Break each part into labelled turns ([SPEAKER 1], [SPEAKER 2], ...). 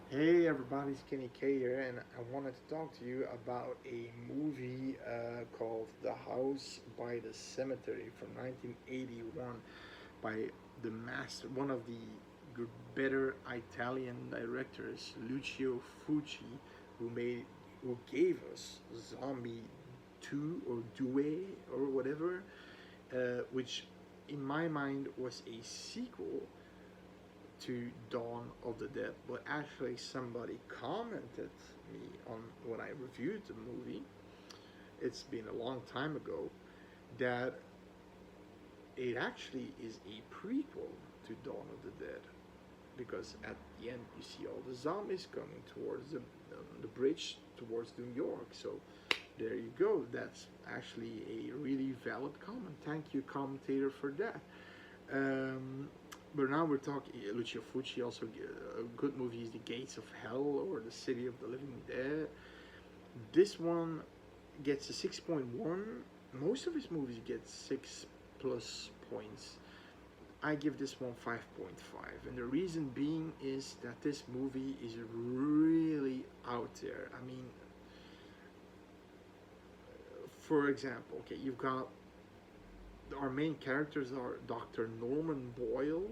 [SPEAKER 1] Hey everybody, Skinny K here, and I wanted to talk to you about a movie called The House by the Cemetery from 1981 by one of the better Italian directors, Lucio Fulci, who made, who gave us Zombie 2 or Due or whatever, which in my mind was a sequel to Dawn of the Dead, but actually somebody commented me on when I reviewed the movie. It's been a long time ago that it actually is a prequel to Dawn of the Dead because at the end you see all the zombies coming towards the bridge towards New York. So there you go. That's actually a really valid comment. Thank you, commentator, for that. Um, but now we're talking Lucio Fulci. Also, a good movie is The Gates of Hell or The City of the Living Dead. This one gets a 6.1. Most of his movies get 6 plus points. I give this one 5.5, and the reason being is that this movie is really out there. I mean, for example, okay, you've got our main characters are Dr. Norman Boyle,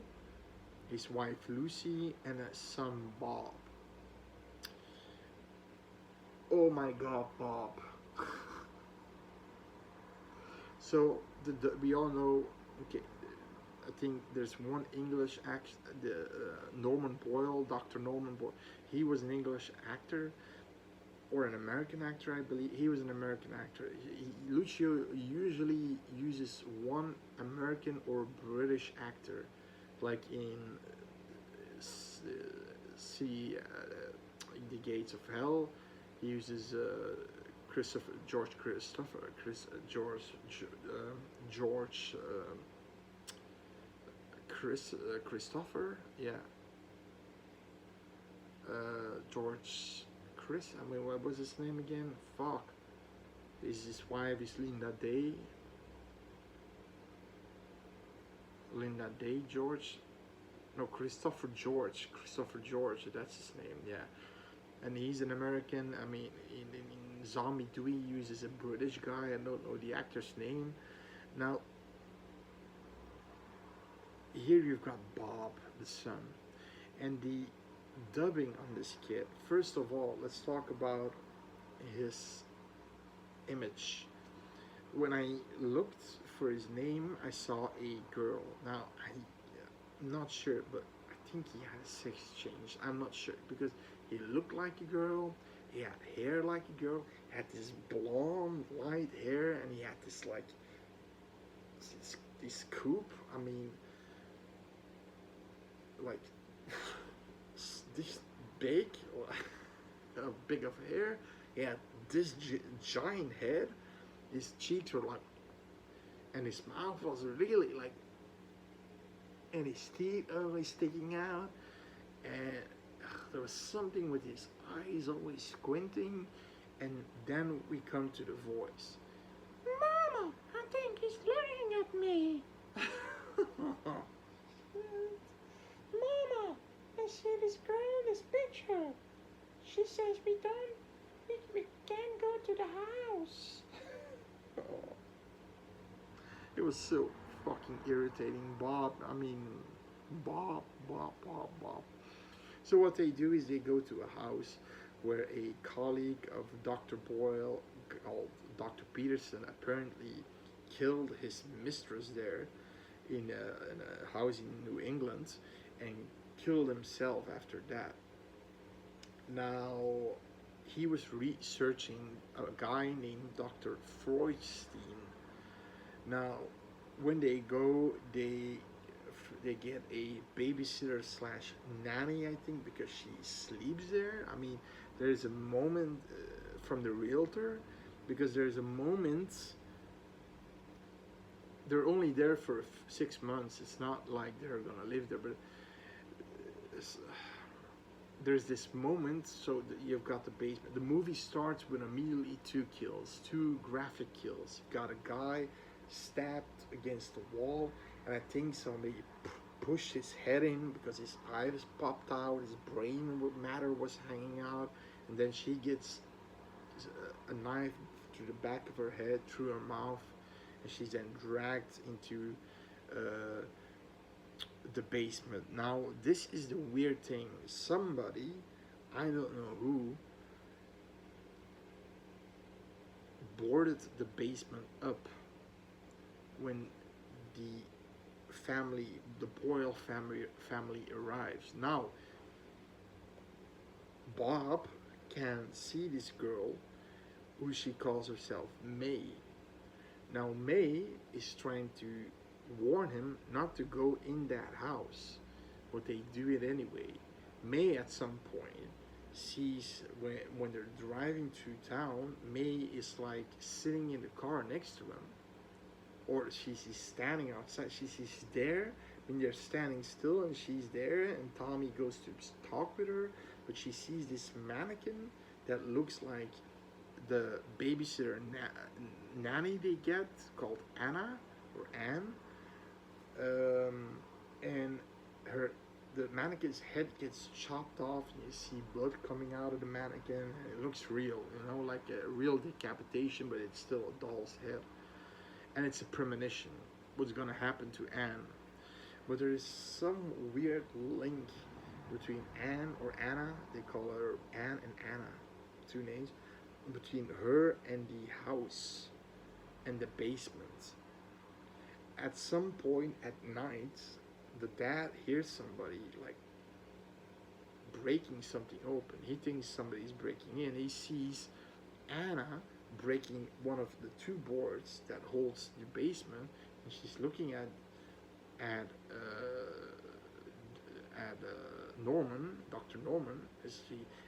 [SPEAKER 1] his wife Lucy, and a son Bob. Oh my God, Bob! So we all know. Okay, I think there's one English act. The Norman Boyle, Dr. Norman Boyle. He was an English actor or an American actor, I believe. He was an American actor. Lucio usually uses one American or British actor, like in see the Gates of Hell. He uses George Christopher, yeah, George Chris. I mean, what was his name again? Fuck. His wife is Linda Day. Linda Day George. No, Christopher George. Christopher George. That's his name. Yeah. And he's an American. I mean, in Zombie Dewey uses a British guy. I don't know the actor's name. Now, here you've got Bob, the son, and the dubbing on this kid. First of all, let's talk about his image. When I looked for his name, I saw a girl. Now, I'm not sure, but I think he had a sex change. I'm not sure because he looked like a girl. He had hair like a girl. He had this blonde, light hair, and he had this like this coupe. I mean, like this big, big of hair. He had this giant head. His cheeks were like, and his mouth was really like, and his teeth always sticking out, and there was something with his eyes always squinting, and then we come to the voice. Mama, I think he's looking at me. Mama, I see this girl in this picture. She says we can't go to the house. Oh, it was so fucking irritating, Bob. I mean, Bob. So what they do is they go to a house where a colleague of Dr. Boyle called Dr. Peterson apparently killed his mistress there in a house in New England and killed himself after that. Now, he was researching a guy named Dr. Freudstein. Now, when they go, they get a babysitter slash nanny, I think, because she sleeps there. I mean, there's a moment from the realtor, because there's a moment. They're only there for 6 months. It's not like they're gonna live there, but there's this moment. So that you've got the basement. The movie starts with immediately two kills, two graphic kills. You've got a guy stabbed against the wall, and I think somebody pushed his head in because his eyes popped out, his brain matter was hanging out, and then she gets a knife through the back of her head, through her mouth, and she's then dragged into uh, the basement. Now, this is the weird thing. Somebody, I don't know who, boarded the basement up when the the Boyle family arrives. Now, Bob can see this girl, who she calls herself May. Now, May is trying to warn him not to go in that house, but they do it anyway. May, at some point, sees when they're driving through town, May is like sitting in the car next to him, or she's standing outside. She's there. I mean, they're standing still, and she's there. And Tommy goes to talk with her, but she sees this mannequin that looks like the babysitter nanny they get, called Anna or Anne, and her the mannequin's head gets chopped off, and you see blood coming out of the mannequin, and it looks real, like a real decapitation, but it's still a doll's head, and it's a premonition what's going to happen to Anne. But there is some weird link between Anne or Anna, they call her Anne and Anna, two names, between her and the house and the basement. At some point at night, the dad hears somebody like breaking something open. He thinks somebody's breaking in. He sees Anna breaking one of the two boards that holds the basement, and she's looking at Norman, Dr. Norman,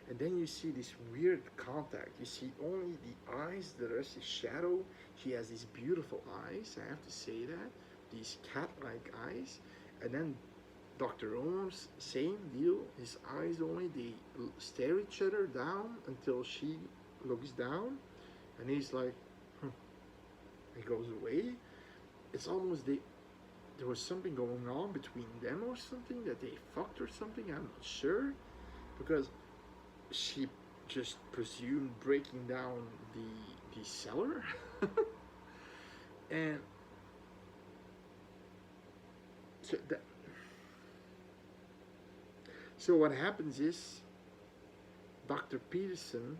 [SPEAKER 1] and then you see this weird contact. You see only the eyes, the rest is shadow. She has these beautiful eyes, I have to say that, these cat-like eyes. And then Dr. Norman's same deal, his eyes only, they stare each other down until she looks down, and he's like, he goes away. It's almost there was something going on between them or something, that they fucked or something, I'm not sure, because she just presumed breaking down the cellar. And so what happens is Dr. Peterson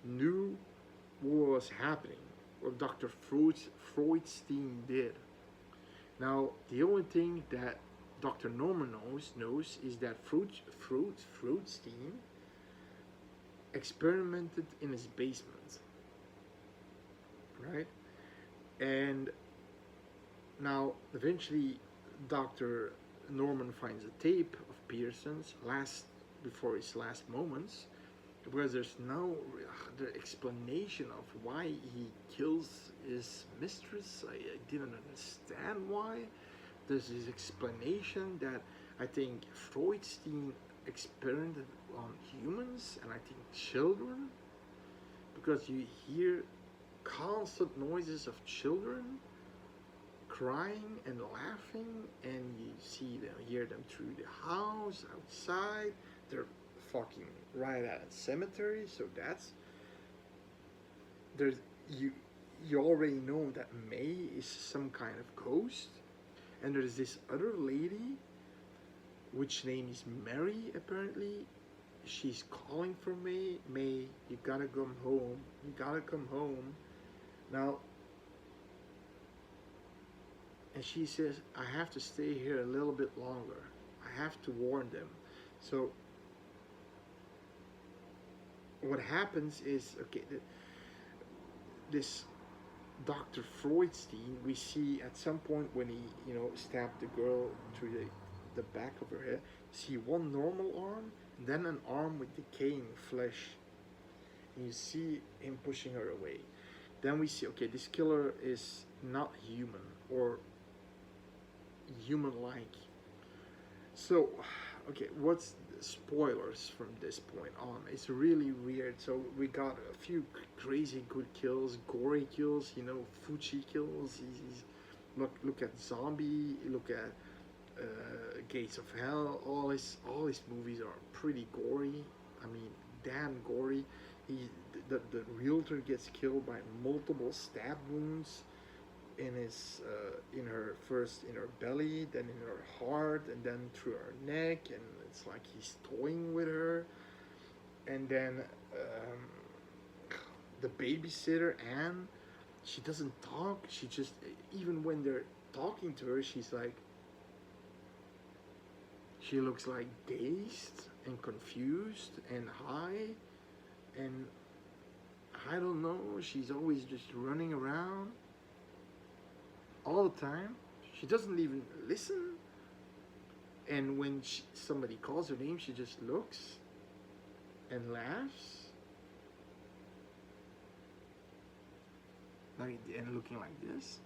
[SPEAKER 1] knew what was happening, what Dr. Freudstein did. Now, the only thing that Dr. Norman knows is that Freudstein experimented in his basement, right? And now, eventually, Dr. Norman finds a tape of Peterson's before his last moments, because there's no the explanation of why he kills his mistress. I didn't understand why. There's this explanation that I think Freudstein experimented on humans, and I think children, because you hear constant noises of children crying and laughing, and you hear them through the house, outside. They're fucking right at a cemetery, so you already know that May is some kind of ghost, and there's this other lady, which name is Mary apparently. She's calling for May. May, you gotta come home. You gotta come home. Now, and she says, I have to stay here a little bit longer. I have to warn them. So what happens is, okay, this Dr. Freudstein, we see at some point when he, stabbed the girl through the back of her head, see one normal arm, then an arm with decaying flesh. And you see him pushing her away. Then we see, okay, this killer is not human or human-like. So, okay, what's the spoilers from this point on? It's really weird. So we got a few crazy good kills, gory kills, Fulci kills. Look at zombie. Look at Gates of Hell. All his movies are pretty gory. I mean, damn gory. He the realtor gets killed by multiple stab wounds in his in her belly, then in her heart, and then through her neck, and it's like he's toying with her. And then the babysitter Anne, she doesn't talk. She just, even when they're talking to her, she's like, she looks like dazed and confused and high, and I don't know. She's always just running around all the time. She doesn't even listen. And when somebody calls her name, she just looks and laughs, like, and looking like this.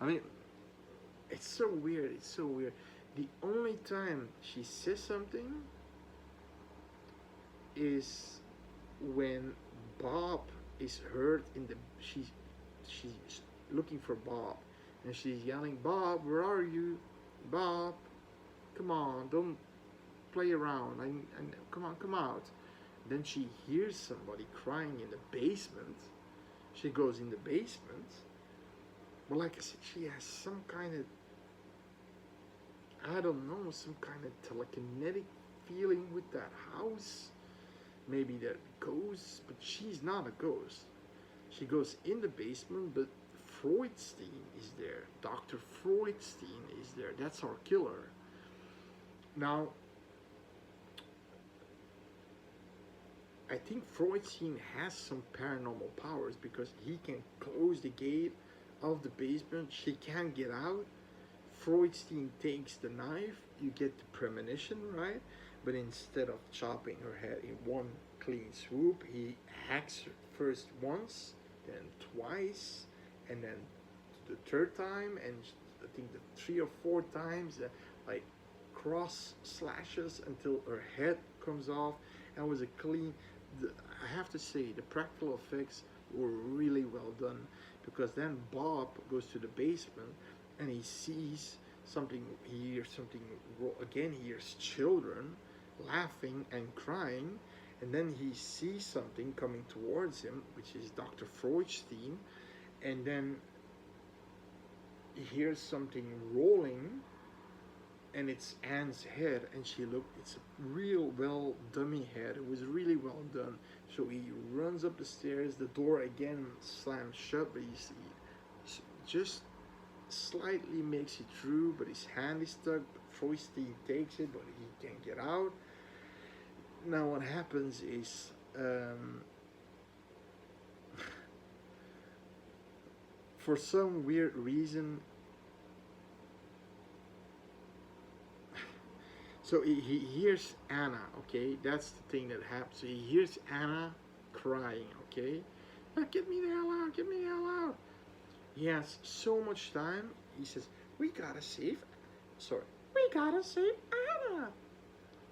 [SPEAKER 1] I mean, it's so weird. It's so weird. The only time she says something is when Bob is hurt in the. She's looking for Bob, and she's yelling, "Bob, where are you? Bob, come on, don't play around. I come on, come out." Then she hears somebody crying in the basement. She goes in the basement. But like I said, she has some kind of, I don't know, some kind of telekinetic feeling with that house. Maybe they're ghosts, but she's not a ghost. She goes in the basement, but Freudstein is there. Dr. Freudstein is there. That's our killer. Now, I think Freudstein has some paranormal powers because he can close the gate of the basement. She can't get out. Freudstein takes the knife. You get the premonition, right? But instead of chopping her head in one clean swoop, he hacks her first once, then twice, and then the third time, and I think the 3 or 4 times, like cross slashes until her head comes off. And it was a clean. I have to say, the practical effects were really well done, because then Bob goes to the basement and he sees something. He hears something again. He hears children laughing and crying, and then he sees something coming towards him, which is Dr. Freudstein, and then he hears something rolling, and it's Anne's head, and it's a real well dummy head. It was really well done. So he runs up the stairs, the door again slams shut, but he just slightly makes it through, but his hand is stuck. Freudstein takes it, but he can't get out. Now what happens is, for some weird reason, so he hears Anna, okay? That's the thing that happens. So he hears Anna crying, okay? Like, get me the hell out, get me the hell out. He has so much time. He says, we gotta save Anna.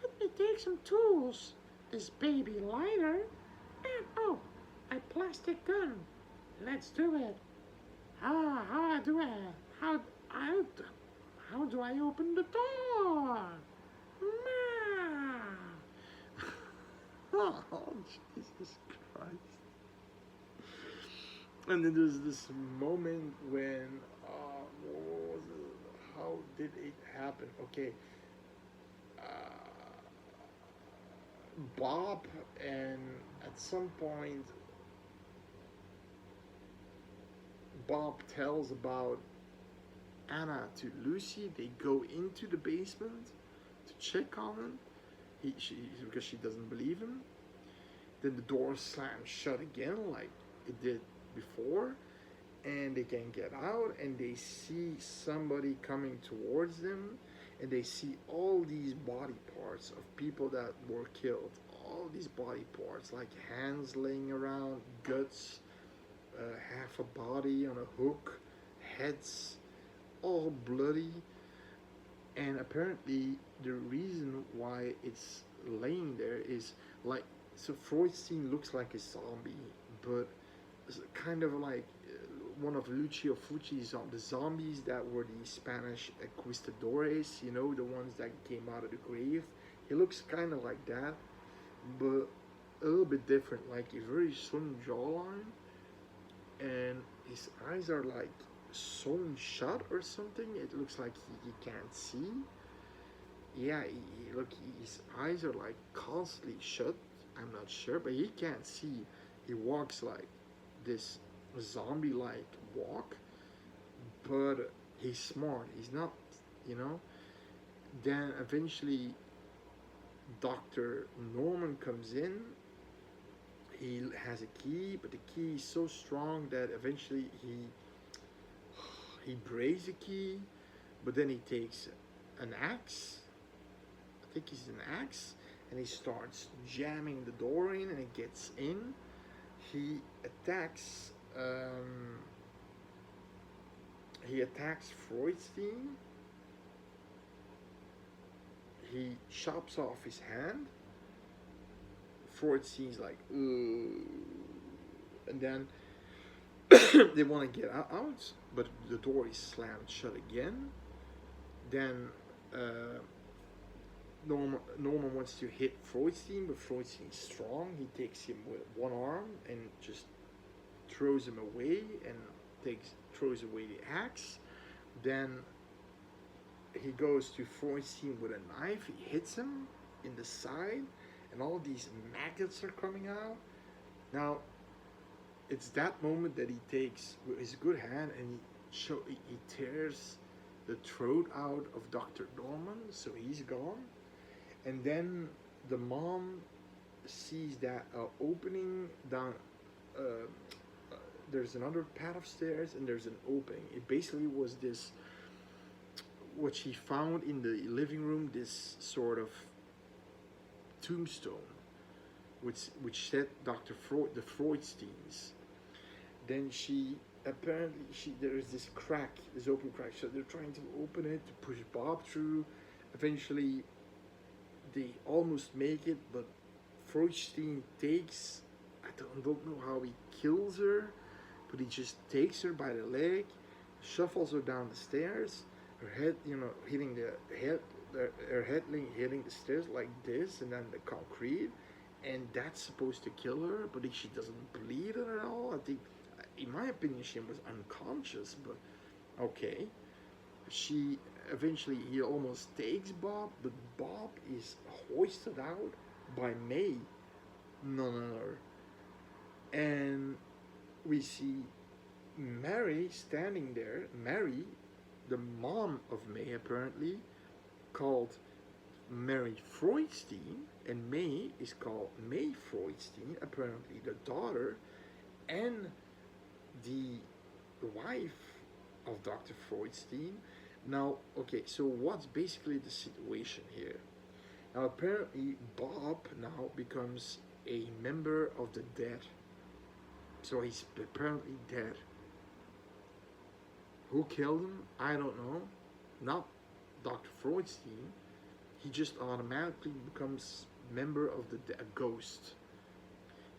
[SPEAKER 1] Let me take some tools. This baby lighter. And, oh, a plastic gun. Let's do it. How do I open the door? Oh, Jesus Christ. And then there's this moment when, what was it? How did it happen? Okay. Bob, and at some point, Bob tells about Anna to Lucy. They go into the basement to check on him. Because she doesn't believe him. Then the door slams shut again, like it did before, and they can get out, and they see somebody coming towards them, and they see all these body parts of people that were killed. All these body parts, like hands laying around, guts, half a body on a hook, heads, all bloody. And apparently the reason why it's laying there is like, so Freudstein looks like a zombie, but it's kind of like one of Lucio Fulci's the zombies that were the Spanish conquistadores, you know, the ones that came out of the grave. He looks kind of like that, but a little bit different, like a very slim jawline, and his eyes are like sewn shut or something. It looks like he can't see. Yeah, look, his eyes are like constantly shut. I'm not sure, but he can't see. He walks like this zombie-like walk, but he's smart. He's not, you know. Then eventually, Doctor Norman comes in. He has a key, but the key is so strong that eventually he breaks the key. But then he takes an axe. I think it's an axe, and he starts jamming the door in, and it gets in. He attacks. He attacks Freudstein. He chops off his hand. Freudstein's like, ooh, and then they want to get out, but the door is slammed shut again. Then Norman wants to hit Freudstein, but Freudstein's strong. He takes him with one arm and just throws him away and throws away the axe. Then he goes to Freudstein with a knife. He hits him in the side, and all these maggots are coming out. Now, it's that moment that he takes with his good hand and he tears the throat out of Dr. Norman, so he's gone. And then the mom sees that opening down. There's another path of stairs, and there's an opening. It basically was this, what she found in the living room, this sort of tombstone, which said Dr. Freud, the Freudsteins. Then there's this crack, this open crack. So they're trying to open it to push Bob through. Eventually, they almost make it, but Freudstein takes. I don't know how he kills her, but he just takes her by the leg, shuffles her down the stairs. Her head, hitting hitting the stairs like this, and then the concrete, and that's supposed to kill her, but she doesn't bleed at all. I think, in my opinion, she was unconscious, but okay. He almost takes Bob, but Bob is hoisted out by May, none other. And we see Mary standing there. Mary, the mom of May, apparently, called Mary Freudstein, and May is called May Freudstein, apparently the daughter and the wife of Dr. Freudstein. Now, okay, so what's basically the situation here? Now, apparently, Bob now becomes a member of the dead. So he's apparently dead. Who killed him? I don't know. Not Dr. Freudstein. He just automatically becomes member of a ghost.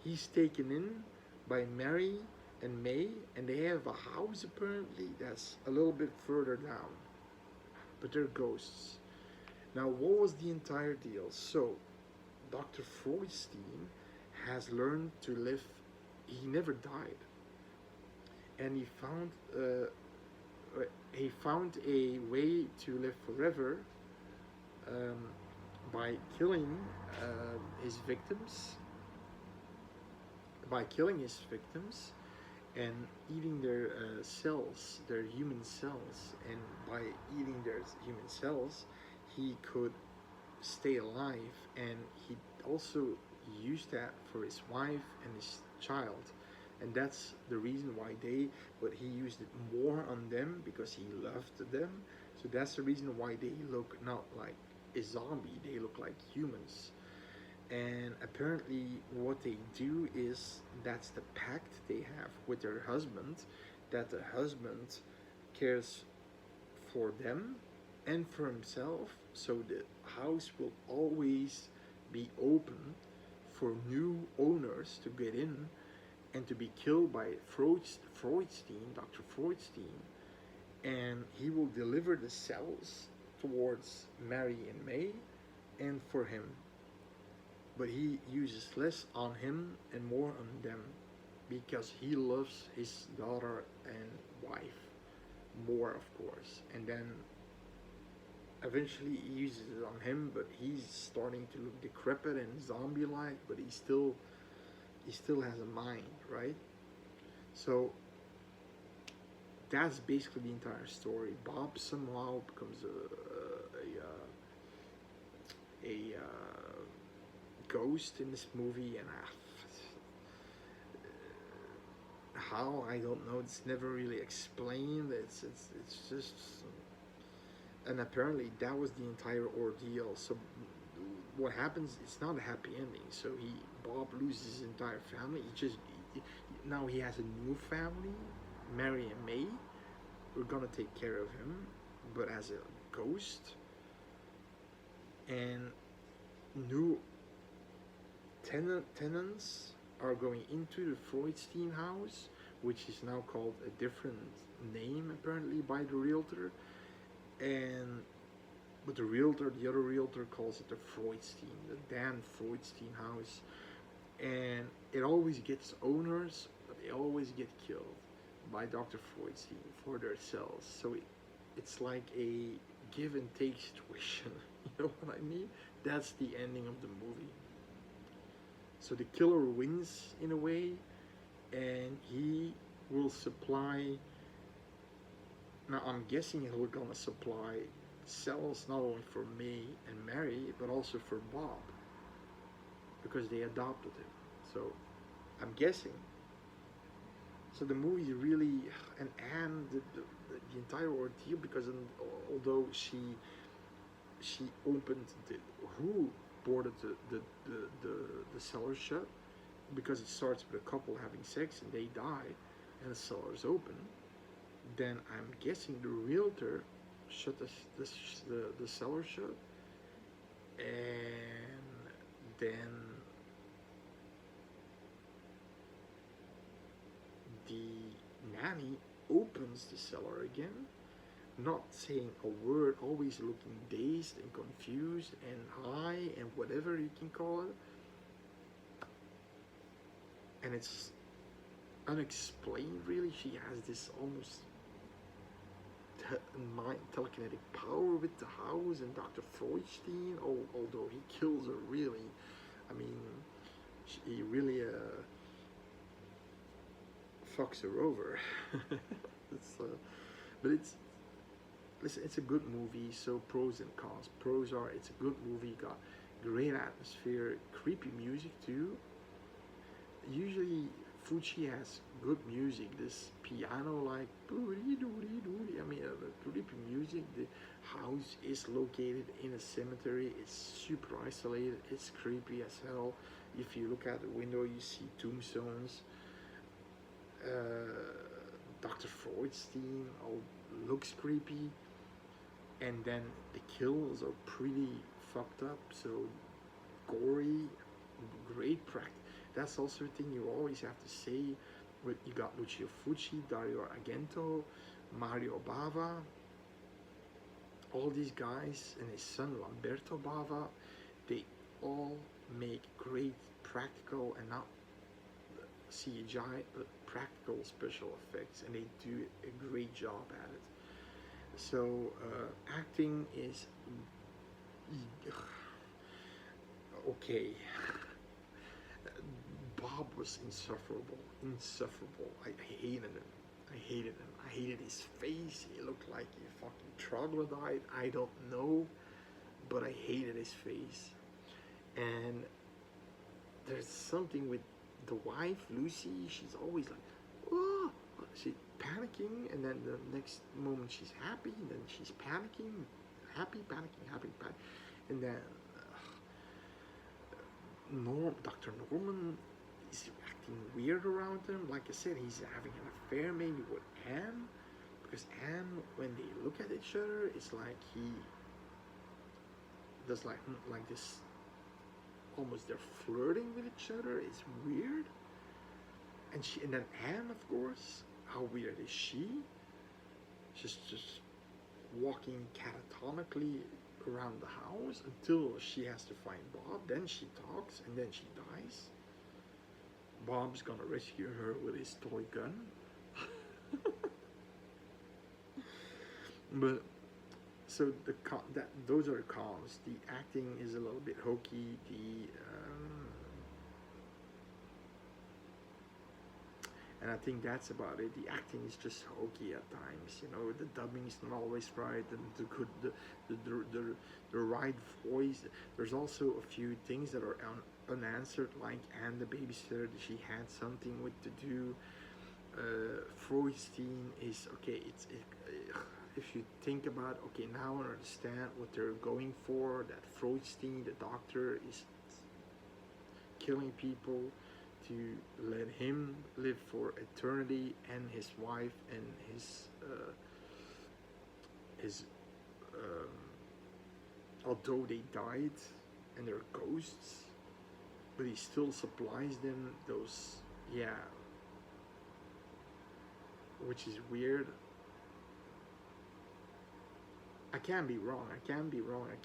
[SPEAKER 1] He's taken in by Mary and May, and they have a house apparently that's a little bit further down. But they're ghosts. Now, what was the entire deal? So, Dr. Freudstein has learned to live. He never died, and he found a way to live forever by killing his victims. By killing his victims and eating their cells, their human cells, and by eating their human cells, he could stay alive, and he also used that for his wife and his child, and that's the reason why but he used it more on them because he loved them. So that's the reason why they look not like a zombie, they look like humans. And apparently what they do is, that's the pact they have with their husband, that the husband cares for them and for himself, so the house will always be open for new owners to get in, and to be killed by Freudstein, Dr. Freudstein, and he will deliver the cells towards Mary and May and for him. But he uses less on him and more on them because he loves his daughter and wife more, of course. And then eventually he uses it on him, but he's starting to look decrepit and zombie-like, but he still has a mind, right? So that's basically the entire story. Bob somehow becomes a ghost in this movie, and how, I don't know. It's never really explained. It's just, and apparently that was the entire ordeal. So what happens? It's not a happy ending. So Bob loses his entire family. Now he has a new family, Mary and May. We're gonna take care of him, but as a ghost. And new tenants are going into the Freudstein house, which is now called a different name apparently by the realtor. But the other realtor calls it the Freudstein, the Dan Freudstein house. And it always gets owners, but they always get killed by Dr. Freudstein for their cells. So it's like a give and take situation. You know what I mean? That's the ending of the movie. So the killer wins in a way, and he will supply. Now I'm guessing he's gonna supply cells not only for May and Mary, but also for Bob, because they adopted him. So I'm guessing. So the movie really, and the entire ordeal, because although she opened who boarded the cellar shut, because it starts with a couple having sex and they die and the cellar is open, then I'm guessing the realtor shut the cellar shut, and then the nanny opens the cellar again, not saying a word, always looking dazed and confused and high and whatever you can call it. And it's unexplained, really. She has this almost telekinetic power with the house and Dr. Freudstein, although he kills her, really. I mean, he really fucks her over. But listen, it's a good movie. So pros and cons. Pros are, it's a good movie, got great atmosphere, creepy music too. Usually Fulci has good music, this piano like doody doody doody. I mean, the creepy music. The house is located in a cemetery. It's super isolated. It's creepy as hell. If you look out the window, you see tombstones. Dr. Freudstein looks creepy, and then the kills are pretty fucked up. So gory, great practice. That's also a thing you always have to say. You got Lucio Fulci, Dario Argento, Mario Bava, all these guys, and his son Lamberto Bava. They all make great practical and not CGI, but practical special effects, and they do a great job at it. So acting is okay. Bob was insufferable. I hated him. I hated his face. He looked like he fucking troglodyte. I don't know, but I hated his face. And there's something with the wife, Lucy. She's always like, oh, she's panicking, and then the next moment she's happy, and then she's panicking, happy, panicking, and then Dr. Norman is acting weird around him. Like I said, he's having an affair maybe with Anne, because Anne, when they look at each other, it's like he does like this, almost they're flirting with each other. It's weird. and then Anne, of course. How weird is she? Just walking catatonically around the house until she has to find Bob. Then she talks, and then she dies. Bob's gonna rescue her with his toy gun. But so that those are the cons. The acting is a little bit hokey. And I think that's about it. The acting is just hokey at times. You know, the dubbing is not always right, and the right voice. There's also a few things that are unanswered, like and the babysitter. She had something with to do. Freudstein is okay. If you think about, okay, now I understand what they're going for. That Freudstein, the doctor, is killing people to let him live for eternity, and his wife and his although they died and they're ghosts, but he still supplies them those, yeah, which is weird. I can be wrong. I can be wrong. It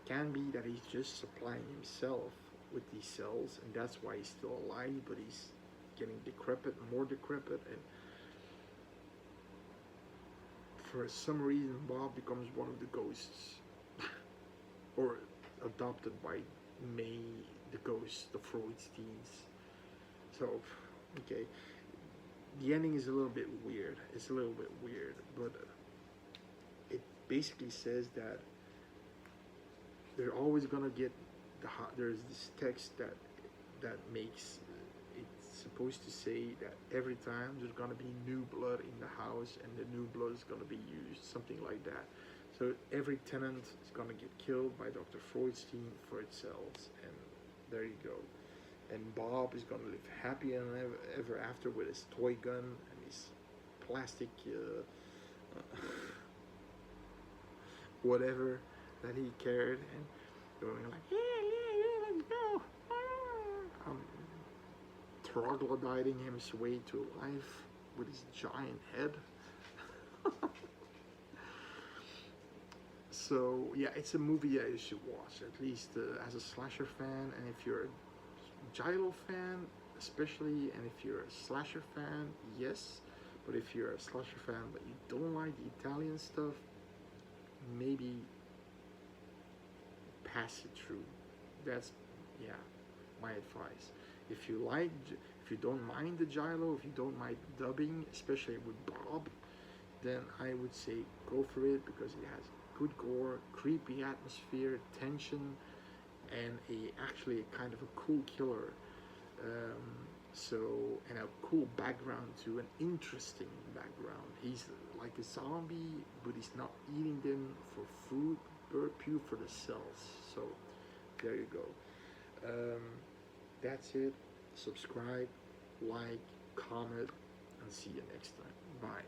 [SPEAKER 1] can be that he's just supplying himself with these cells, and that's why he's still alive, but he's getting decrepit, more decrepit, and for some reason Bob becomes one of the ghosts, or adopted by May, the ghost, the Freudsteins. So, okay, the ending is a little bit weird. It's a little bit weird, but it basically says that they're always gonna get there's this text that makes it's supposed to say that every time there's gonna be new blood in the house, and the new blood is gonna be used, something like that. So every tenant is gonna get killed by Dr. Freudstein for its cells, and there you go. And Bob is gonna live happy and ever after with his toy gun and his plastic whatever that he carried, and going like, yeah, let's go. Troglodyting his way to life with his giant head. So yeah, it's a movie that you should watch, at least as a slasher fan, and if you're a Giallo fan especially, and if you're a slasher fan, yes, but if you're a slasher fan but you don't like the Italian stuff, maybe pass it through. That's, yeah, my advice. If you don't mind the Giallo, if you don't mind dubbing, especially with Bob, then I would say go for it, because it has good gore, creepy atmosphere, tension, and actually a kind of a cool killer. And a cool background too, an interesting background. He's like a zombie, but he's not eating them for food, but pure for the cells. So there you go. That's it. Subscribe, like, comment, and see you next time. Bye.